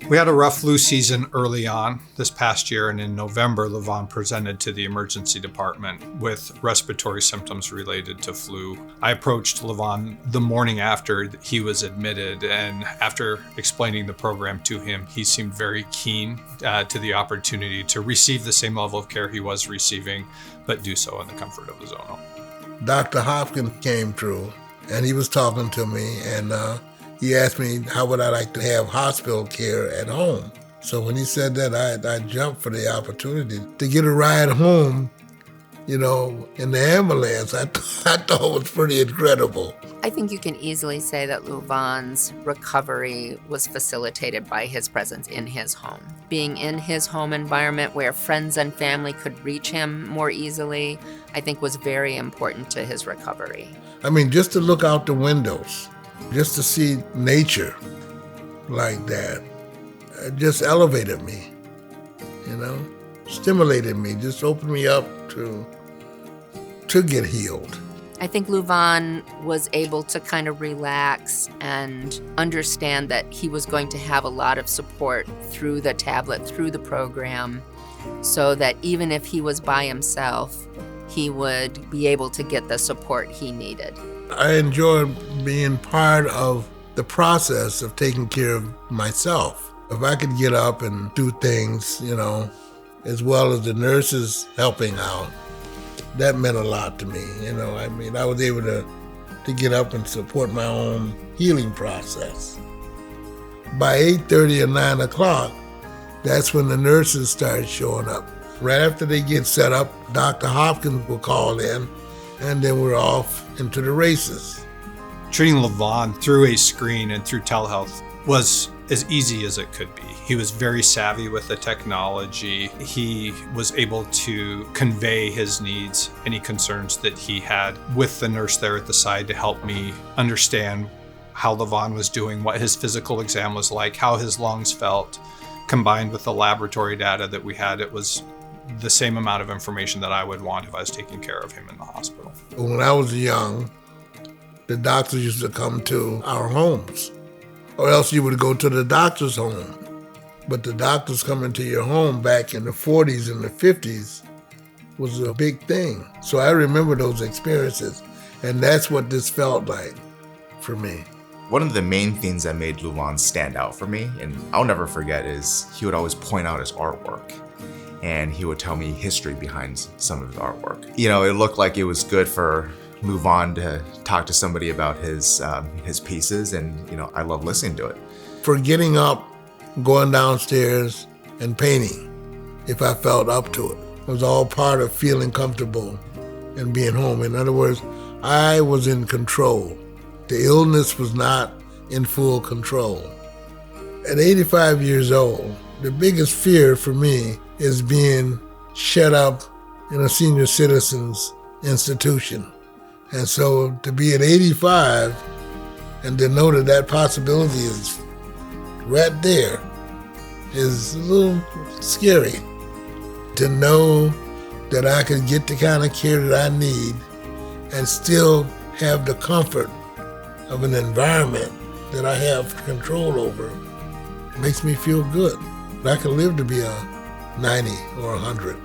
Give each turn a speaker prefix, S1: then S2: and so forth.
S1: We had a rough flu season early on this past year, and in November, Luvon presented to the emergency department with respiratory symptoms related to flu. I approached Luvon the morning after he was admitted, and after explaining the program to him, he seemed very keen to the opportunity to receive the same level of care he was receiving, but do so in the comfort of his own home.
S2: Dr. Hopkins came through, and he was talking to me, and he asked me how would I like to have hospital care at home. So when he said that, I jumped for the opportunity to get a ride home, in the ambulance. I thought it was pretty incredible.
S3: I think you can easily say that Luvon's recovery was facilitated by his presence in his home. Being in his home environment where friends and family could reach him more easily, I think was very important to his recovery.
S2: I mean, just to look out the windows, just to see nature like that, it just elevated me, stimulated me, just opened me up to get healed.
S3: I think Luvon was able to kind of relax and understand that he was going to have a lot of support through the tablet, through the program, so that even if he was by himself, he would be able to get the support he needed.
S2: I enjoyed being part of the process of taking care of myself. If I could get up and do things, as well as the nurses helping out, that meant a lot to me. I was able to get up and support my own healing process. By 8:30 or 9 o'clock, that's when the nurses started showing up. Right after they get set up, Dr. Hopkins will call in, and then we're off into the races.
S1: Treating Luvon through a screen and through telehealth was as easy as it could be. He was very savvy with the technology. He was able to convey his needs, any concerns that he had, with the nurse there at the side to help me understand how Luvon was doing, what his physical exam was like, how his lungs felt. Combined with the laboratory data that we had, it was the same amount of information that I would want if I was taking care of him in the hospital.
S2: When I was young, the doctors used to come to our homes, or else you would go to the doctor's home. But the doctors coming to your home back in the 40s and the 50s was a big thing. So I remember those experiences, and that's what this felt like for me.
S4: One of the main things that made Luvon stand out for me, and I'll never forget, is he would always point out his artwork. And he would tell me history behind some of his artwork. It looked like it was good for Luvon to talk to somebody about his pieces, and I love listening to it.
S2: For getting up, going downstairs, and painting, if I felt up to it, was all part of feeling comfortable and being home. In other words, I was in control. The illness was not in full control. At 85 years old, the biggest fear for me is being shut up in a senior citizens institution. And so to be at 85 and to know that possibility is right there is a little scary. To know that I can get the kind of care that I need and still have the comfort of an environment that I have control over makes me feel good. I can live to be a 90 or 100.